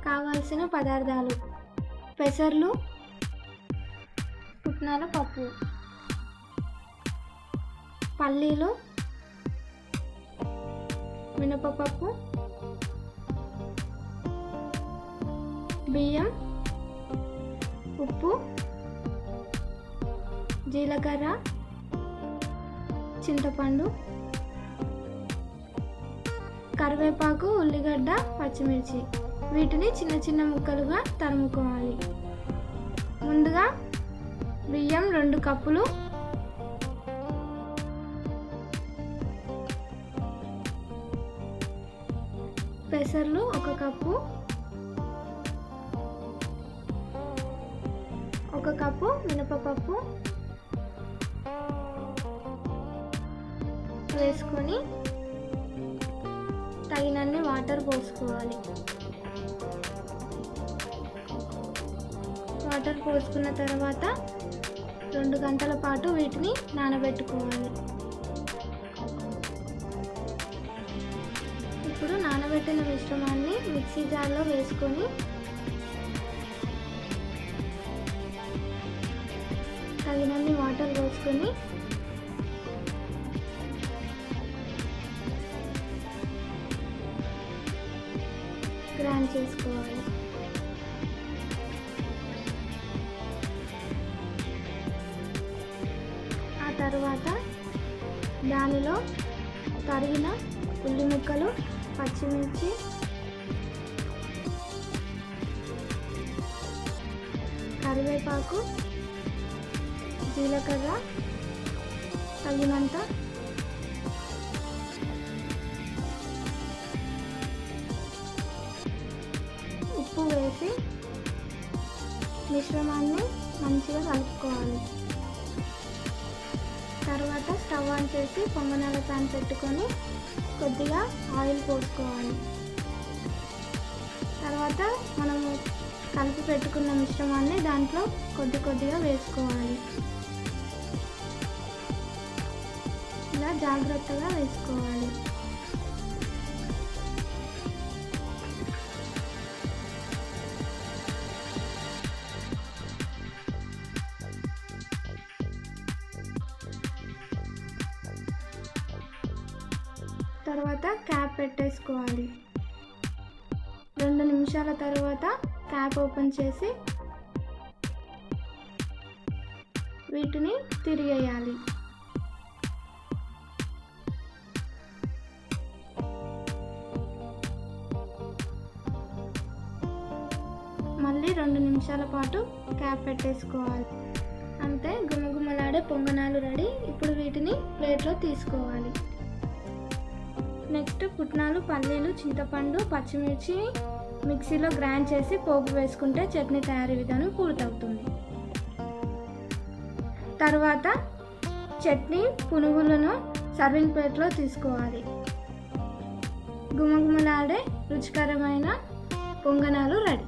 కావాల్సిన పదార్థాలు: పెసర్లు, పుట్నాల పప్పు, పల్లీలు, మినపప్పు, బియ్యం, ఉప్పు, జీలకర్ర, చింతపండు, కరివేపాకు, ఉల్లిగడ్డ, పచ్చిమిర్చి. వీటిని చిన్న చిన్న ముక్కలుగా తరుముకోవాలి. ముందుగా బియ్యం 2 కప్పులు, పెసర్లు 1 కప్పు, 1 కప్పు మినపప్పు వేసుకొని తగినన్ని వాటర్ పోసుకోవాలి. వాటర్ పోసుకున్న తర్వాత 2 గంటల పాటు వీటిని నానబెట్టుకోవాలి. ఇప్పుడు నానబెట్టిన మిశ్రమాన్ని మిక్సీ జార్లో వేసుకొని తగినన్ని వాటర్ పోసుకొని గ్రైండ్ చేసుకోవాలి. ఆ తర్వాత దానిలో తరిగిన ఉల్లి ముక్కలు, పచ్చిమిర్చి, కరివేపాకు, జీలకర్ర, తగినంత ఉప్పు వేసి మిశ్రమాన్ని మంచిగా కలుపుకోవాలి. తర్వాత స్టవ్ ఆన్ చేసి పొంగనాల ప్యాన్ పెట్టుకొని కొద్దిగా ఆయిల్ పోసుకోవాలి. తర్వాత మనము కలిపి పెట్టుకున్న మిశ్రమాన్ని దాంట్లో కొద్దిగా వేసుకోవాలి. ఇలా జాగ్రత్తగా వేసుకోవాలి. తర్వాత క్యాప్ పెట్టేసుకోవాలి. 2 నిమిషాల తర్వాత క్యాప్ ఓపెన్ చేసి వీటిని తిరిగేయాలి. మళ్ళీ 2 నిమిషాల పాటు క్యాప్ పెట్టేసుకోవాలి. అంతే, గుమగుమలాడే పొంగనాలు రెడీ. ఇప్పుడు వీటిని ప్లేట్లో తీసుకోవాలి. నెక్స్ట్ పుట్నాలు, పల్లీలు, చింతపండు, పచ్చిమిర్చి మిక్సీలో గ్రైండ్ చేసి పోపు వేసుకుంటే చట్నీ తయారీ విధానం పూర్తవుతుంది. తర్వాత చట్నీ, పునుగులను సర్వింగ్ ప్లేట్లో తీసుకోవాలి. గుమగుమలాడే రుచికరమైన పొంగనాలు రెడీ.